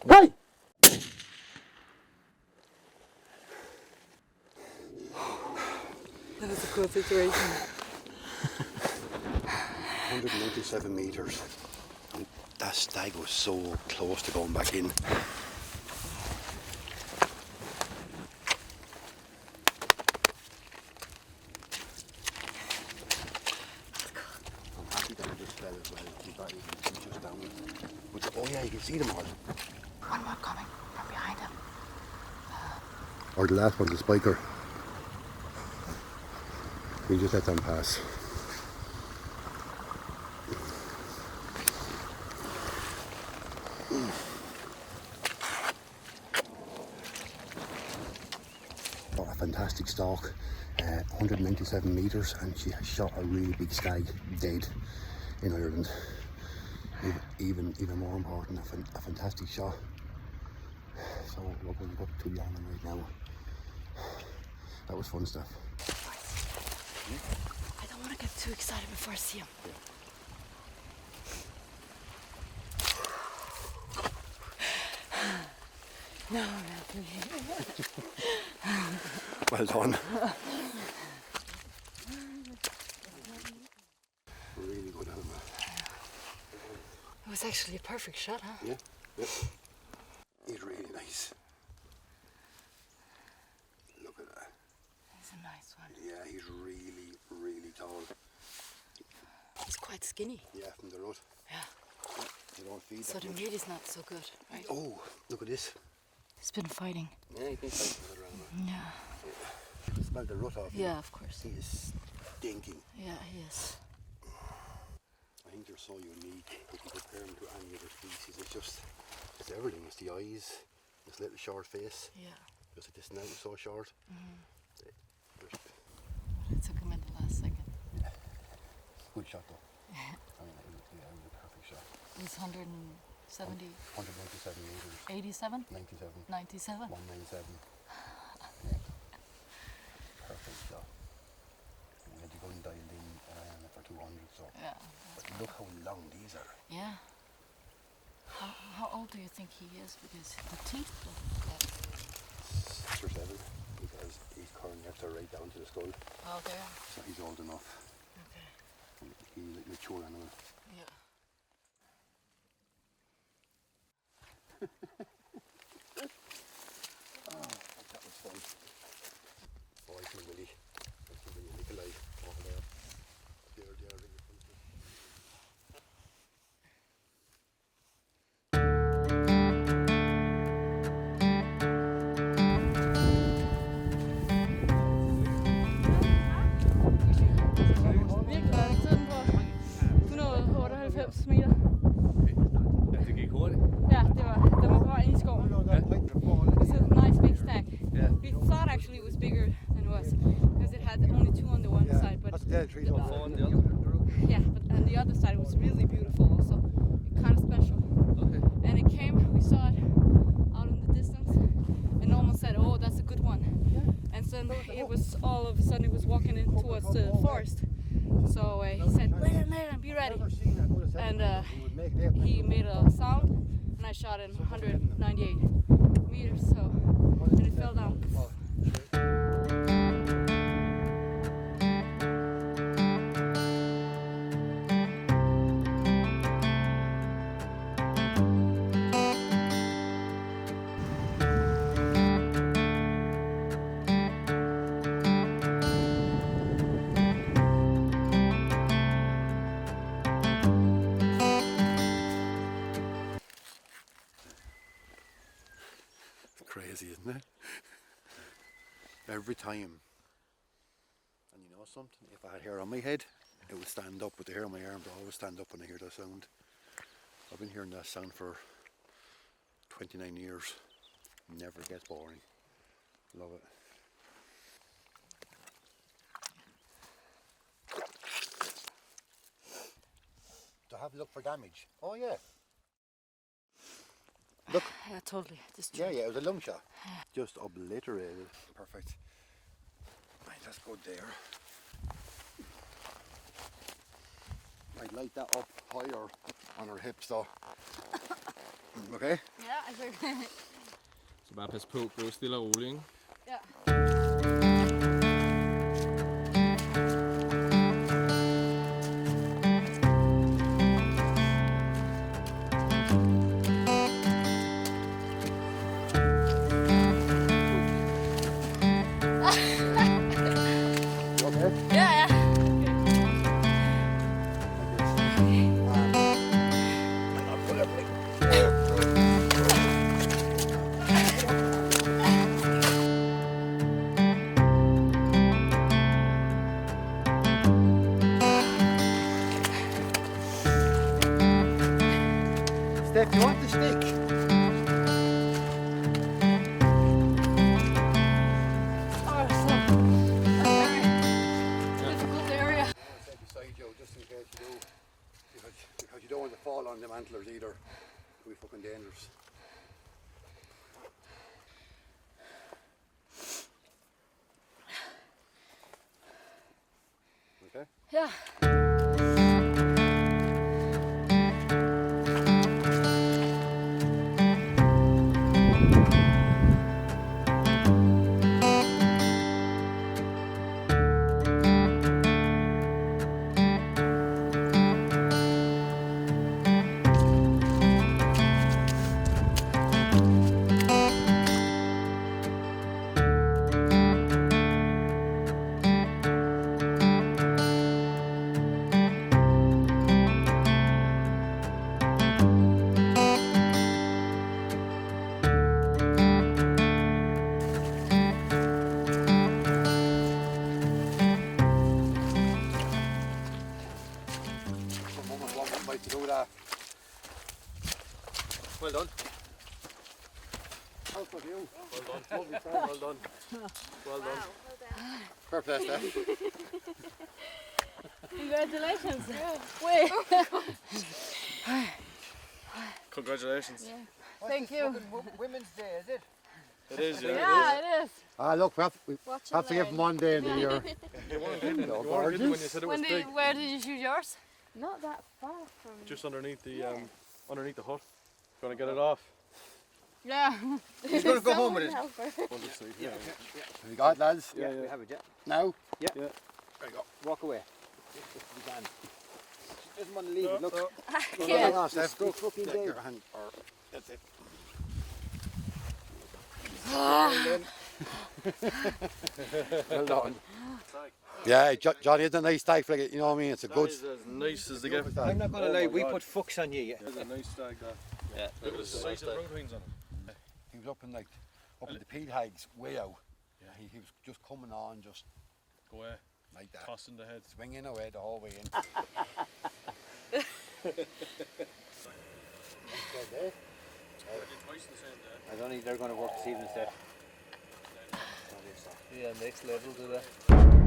Hey! That was a cool situation. 197 metres. And that stag was so close to going back in. I'm happy that I just fell as well. He's just down. But, oh yeah, you can see them all. One more coming from behind him. Or the last one's a spiker. We just let them pass. A fantastic stalk, 197 metres, and she has shot a really big stag dead in Ireland. Even more important, a fantastic shot. So we're going to go to Yannon right now. That was fun stuff. I don't want to get too excited before I see him. No, Well done. Really good animal. it was actually a perfect shot, huh? Yeah, yep. He's really nice. Look at that. He's a nice one. Yeah, he's really, really tall. He's quite skinny. Yeah, from the rut. Yeah. They don't feed So that the much. meat is not so good, right? Oh, look at this. He's been fighting. Yeah, he's been fighting with another animal. Yeah. You can smell the rut off him. Yeah, of course. He is stinking. Yeah, he is. I think they're so unique if you compare them to any other species. It's everything. It's the eyes, this little short face. Yeah. Just like the snout is so short. It took him in the last second. Good shot though. I mean, it was a perfect shot. He's 170, 197 metres. 87, 97. 97. 197. Yeah. Perfect shot. We had to go and dial in for 200, so. Yeah. But look how long these are. Yeah. How old do you think he is? Because the teeth look like 6 or 7, because his corneas are right down to the skull. Oh, there. So he's old enough. Okay. He's a mature animal. Yeah. Oh, that was fun. Oh, I can really Nikolai over there. They're really fun. Virkelig lang tid på 198 meter. Ja, det gik hurtigt. Ja, det var bare inde i skoven. It's a nice big stack. Yeah. We thought actually it was bigger than it was because it had only 2 on the one side, but Foran the other. yeah, but on the other side it was really beautiful also, kind of special. Okay. And it came, we saw it out in the distance, and Norman said, "Oh, that's a good one." And then it was all of a sudden it was walking in towards the forest. So he said, "Let him, be ready." And he made a sound, and I shot in 198 meters. So, and it fell down. Crazy, isn't it? Every time. And you know something? If I had hair on my head, it would stand up. With the hair on my arm, it always stand up when I hear that sound. I've been hearing that sound for 29 years. Never gets boring. Love it. To have a look for damage. Oh yeah. Look. Yeah, totally. Yeah, it was a lung shot. Just obliterated. Perfect. Right, let's go there. I'd light that up higher on her hips though. Okay? Ja, altså. Så bare pas på, gå stille og roligt, ikke? Ja. Okay? Ja, ja. Steph, you want the stick? Oh, so a very difficult area. I want to stay beside you just in case you do. Because you don't want to fall on them antlers either. It'll be fucking dangerous. Okay? Ja. Someone won't like to do that. Well done. How for you? Well done. Well done. Well done. Fair play, Steph. Congratulations. Wait. Congratulations. Thank you. Women's Day, is it? It is, yeah. Yeah, it is. Ah, look, we Watch have to give them one day in the year. You weren't kidding. You weren't kidding gorgeous. when you said it was big. Where did you shoot yours? Not that far from. Just underneath the hut. Gonna get it off. Yeah. He's going to go home with it. Helper. We'll just see. Yeah. Have you got it, lads? Yeah, yeah. We have it, yeah. Now? Yeah. Yeah. There you go. Walk away. If you can. She doesn't want to leave it, look. Yeah. Hang on, Steph. Go fucking Take Dave. your hand, or that's it. Well done. Yeah, Johnny, it's a nice stag flick, you know what I mean? It's a good... That is as nice as they get. I'm not going to Oh lie, my we God. put fucks on you. It's a nice stag, that. Yeah. Look at the size of the roundhounds on it. He was up in the peat hags, way out. Yeah, he was just coming on, just Go away. like that. Tossing the head. Swinging away the whole way in. I don't think they're going to work this evening, Steph. Yeah, next level to that.